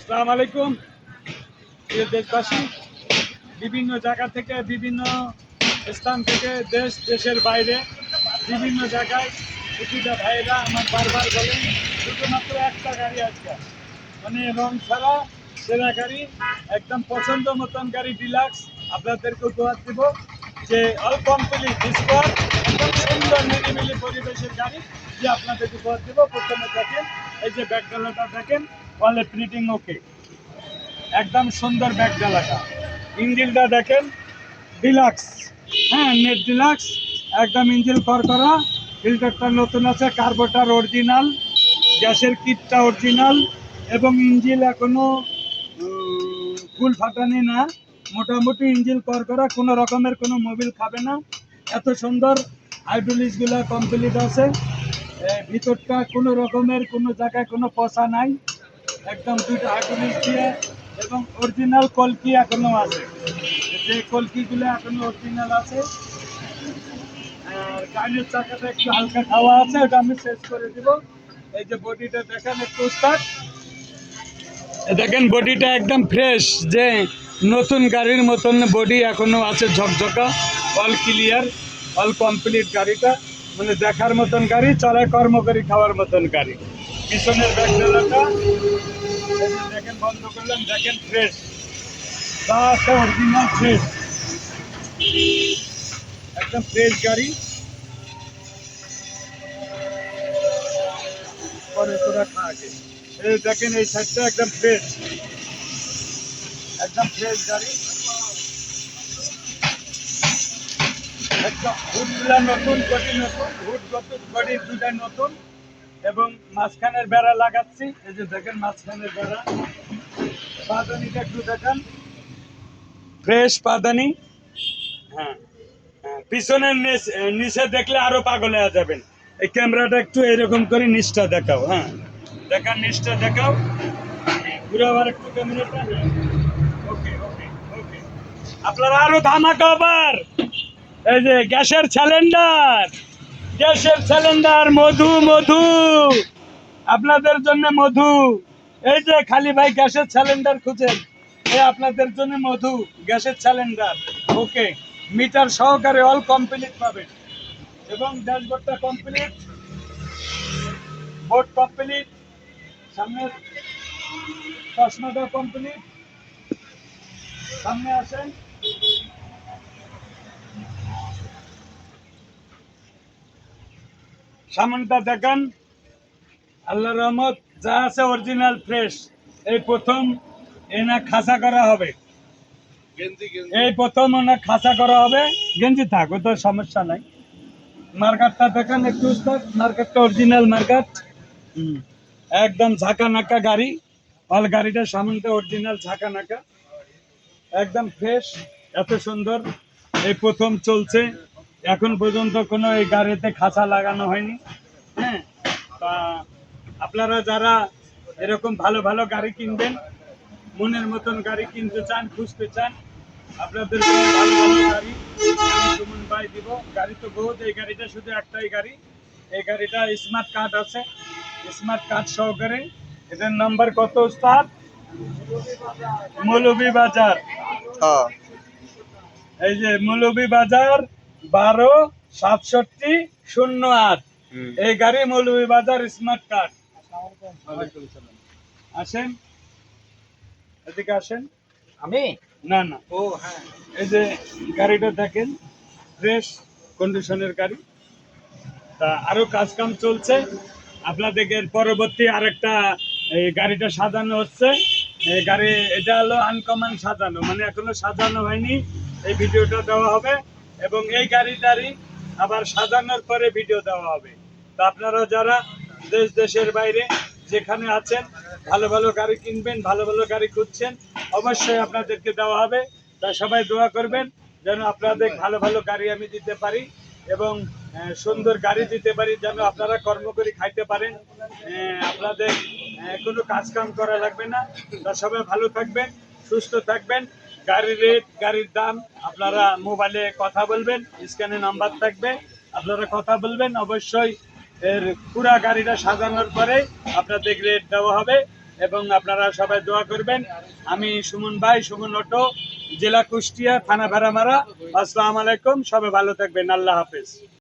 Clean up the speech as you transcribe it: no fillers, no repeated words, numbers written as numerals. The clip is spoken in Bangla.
আসসালামু আলাইকুম প্রিয় দেশবাসী। বিভিন্ন জায়গা থেকে বিভিন্ন স্থান থেকে দেশের বাইরে বিভিন্ন জায়গায় প্রতিটা ভাইয়েরা আমার বারবার বলেন শুধুমাত্র একটা গাড়ি আজকে মানে রং ছাড়া সেরা গাড়ি, একদম পছন্দ মতন গাড়ি ডিলাক্স আপনাদেরকে উপহার দেব। যে অল কমপ্লিট স্কোয়াড একদম সুন্দর নিরিবিলি পরিবেশের গাড়ি যে আপনাদেরকে উপহার দেব। প্রথমে দেখেন এই যে ব্যাকডালাটা দেখেন, ওয়ালে প্রিন্টিং ওকে, একদম সুন্দর ব্যাকডালাটা। ইঞ্জিনটা দেখেন ডিলাক্স, হ্যাঁ নেট ডিলাক্স, একদম ইঞ্জিন করা, ফিল্টারটা নতুন আছে, কার্বোটার অরিজিনাল, গ্যাসের কিটটা অরিজিনাল এবং ইঞ্জিন এখনো ফুল ফাটানি না, মোটামুটি ইঞ্জিন করা, কোনো রকমের কোনো মোবিল খাবে না। এত সুন্দর হাইড্রোলিক্সগুলো কমপ্লিট আছে, ভিতরটা কোনো রকমের কোনো জায়গায় কোনো পচা নাই, একদম দুটো হাইড্রোলিক্স দিয়ে এবং অরিজিনাল কলকি এখনো আছে, যে কলকিগুলো এখনো অরিজিনাল আছে। আর গাড়ির চাকাটা একটু হালকা খাওয়া আছে, ওটা আমি শেষ করে দিব। এই যে বডিটা দেখেন একটু স্টার্ট, দেখেন বডিটা একদম ফ্রেশ, যে নতুন গাড়ির মতন বডি এখনো আছে, ঝকঝকা, অল ক্লিয়ার, অল কমপ্লিট গাড়িটা, মানে দেখার মতন গাড়ি, চড়াই কর্মকারী খাওয়ার মতন গাড়ি। পিছনের ব্যাকডালাটা দেখেন, বন্ধ করলাম, দেখেন ফ্রেশ, তা আছে অরিজিনাল ফ্রেশ, একদম ফ্রেশ গাড়ি। পরে তোরা খা আগে, এই দেখেন এই সাইডটা একদম ফ্রেশ, একদম ফ্রেশ গাড়ি, একদম হুডগুলা নতুন, গদি নতুন, হুড নতুন, গদি দুটা নতুন এবং মাঝখানের বেড়া লাগাচ্ছি। এই যে দেখেন মাঝখানের বেড়া, পাদানিটা একটু দেখেন, ফ্রেশ পাদানি। হ্যাঁ হ্যাঁ, পিছনের নিচে দেখলে আরো পাগল হয়ে যাবেন। এই ক্যামেরাটা একটু এরকম করে নিচটা দেখাও, হ্যাঁ দেখান, নিচটা দেখাও, ঘুরে আবার একটু ক্যামেরাটা, ওকে ওকে ওকে। আপনারা আরো ধামাকা আবার, এই যে গ্যাসের সিলিন্ডার, গ্যাসের সিলিন্ডার, মধু মধু আপনাদের জন্য মধু। এই যে খালি ভাই গ্যাসের সিলিন্ডার খুঁজেন, এই আপনাদের জন্য মধু, গ্যাসের সিলিন্ডার ওকে, মিটার সহকারে অল কমপ্লিট পাবেন এবং ড্যাশবোর্ডটা কমপ্লিট, বোর্ড কমপ্লিট, সামনের চশমাটা কমপ্লিট, সামনে আসেন, সামনটা দেখান, আল্লাহ রহমত যা আছে অরিজিনাল ফ্রেশ। এই প্রথম এনা খাসা করা হবে, এই প্রথম ওনা খাসা করা হবে, গেঞ্জি থাক ও তো সমস্যা নাই। মার্কেটটা দেখেন একটু উস্তাদ, মার্কেটটা অরিজিনাল মার্কেট, একদম ঝাঁকা নাকা গাড়ি, অল গাড়িটার সামনটা অরিজিনাল ঝাঁকা নাকা, একদম ফ্রেশ, এত সুন্দর, এই প্রথম চলছে, এখন পর্যন্ত কোনো এই গাড়িতে খাঁচা লাগানো হয়নি। হ্যাঁ, তা আপনারা যারা এরকম ভালো ভালো গাড়ি কিনবেন, মনের মতন গাড়ি কিনতে চান, খুঁজতে চান, আপনাদের জন্য ভালো ভালো গাড়ি আমি সুমন ভাই দিব। গাড়ি তো বহুত, এই গাড়িটা শুধু একটাই গাড়ি, এই গাড়িটা স্মার্ট কার্ড আছে, স্মার্ট কার্ড সহকারে। এটার নাম্বার কত উস্তাদ? মৌলভী বাজার, এই যে মৌলভী বাজার 12-67-08, এই গাড়ি মৌলভী বাজার স্মার্ট কার্ড। আসেন এদিকে আসেন, আমি না না, ও হ্যাঁ, এই যে গাড়িটা দেখেন, ফ্রেশ কন্ডিশনের গাড়ি। তা আরো কাজ কাম চলছে, আপনাদের পরবর্তী আরেকটা এই গাড়িটা সাজানো হচ্ছে। এই গাড়ি এটা হলো আনকমন সাজানো, মানে এখনো সাজানো হয়নি, এই ভিডিওটা দেওয়া হবে এবং এই গাড়িটারই আবার সাজানোর পরে ভিডিও দেওয়া হবে। তা আপনারা যারা দেশের বাইরে যেখানে আছেন, ভালো ভালো গাড়ি কিনবেন, ভালো ভালো গাড়ি খুঁজছেন, অবশ্যই আপনাদেরকে দেওয়া হবে। তা সবাই দোয়া করবেন যেন আপনাদের ভালো ভালো গাড়ি আমি দিতে পারি এবং সুন্দর গাড়ি দিতে পারি, যেন আপনারা কর্ম করে খাইতে পারেন, আপনাদের কোনো কাজ কাম করা লাগবে না। তা সবাই ভালো থাকবেন, সুস্থ থাকবেন। গাড়ির রেট, গাড়ির দাম আপনারা মোবাইলে কথা বলবেন, স্ক্যানে নাম্বার থাকবে, আপনারা কথা বলবেন। অবশ্যই এর পুরা গাড়িটা সাজানোর পরে আপনাদের রেট দেওয়া হবে। এবং আপনারা সবাই দোয়া করবেন। আমি সুমন ভাই, সুমন অটো, জেলা কুষ্টিয়া, থানা ভেড়ামারা। আসসালামু আলাইকুম, সবাই ভালো থাকবেন, আল্লাহ হাফেজ।